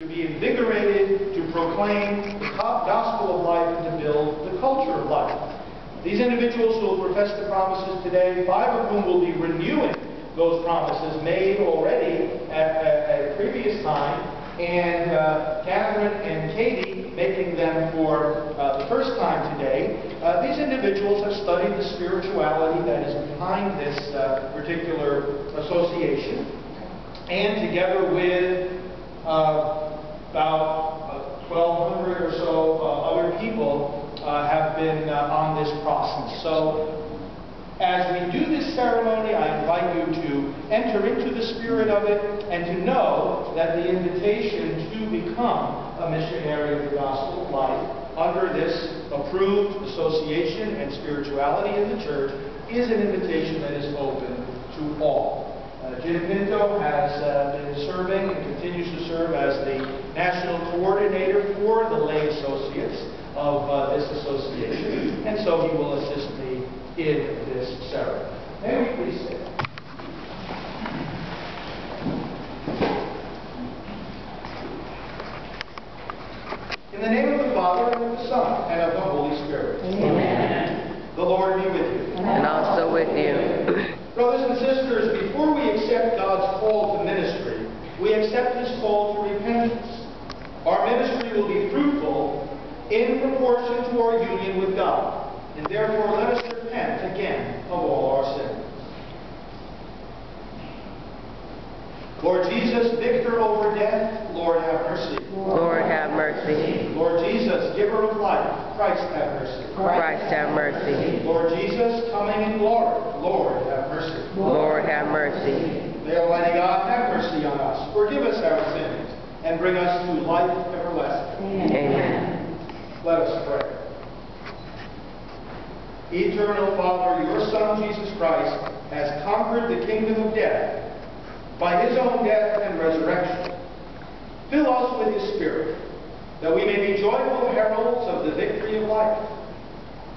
to be invigorated to proclaim the gospel of life and to build the culture of life. These individuals who will profess the promises today, 5 of whom will be renewing those promises made already at a previous time, and Catherine and Katie making them for the first time today. These individuals have studied the spirituality that is behind this particular association, and together with about 1,200 or so other people have been on this process. So as we do this ceremony, I invite you to enter into the spirit of it and to know that the invitation to become a missionary of the gospel of life under this approved association and spirituality in the church is an invitation that is open to all. Jim Pinto has been serving and continues to serve as the national coordinator for the lay associates of this association, and so he will assist me in this ceremony. May we please stand? In the name of the Father, and of the Son, and of the Holy Spirit. Amen. The Lord be with you. And also with you. Brothers and sisters, before we accept God's call to ministry, we accept His call to repentance. Our ministry will be fruitful in proportion to our union with God, and therefore let us repent again of all our sins. Lord Jesus, victor over death, Lord have mercy. Lord have mercy. Lord Jesus, giver of life, Christ have mercy. Christ have mercy. Lord Jesus, coming in glory, Lord have mercy. Lord have mercy. May Almighty God have mercy on us, forgive us our sins, and bring us to life everlasting. Amen. Let us pray. Eternal Father, your Son, Jesus Christ, has conquered the kingdom of death by His own death and resurrection. Fill us with His Spirit, that we may be joyful heralds of the victory of life.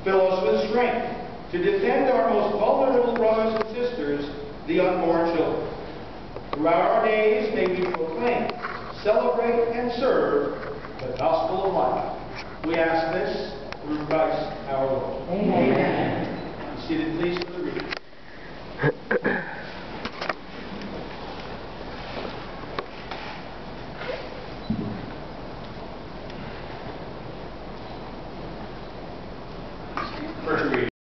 Fill us with strength to defend our most vulnerable brothers and sisters, the unborn children. Throughout our days may we proclaim, celebrate, and serve the gospel of life. We ask this through Christ our Lord. Amen. Be seated, please, for the reading.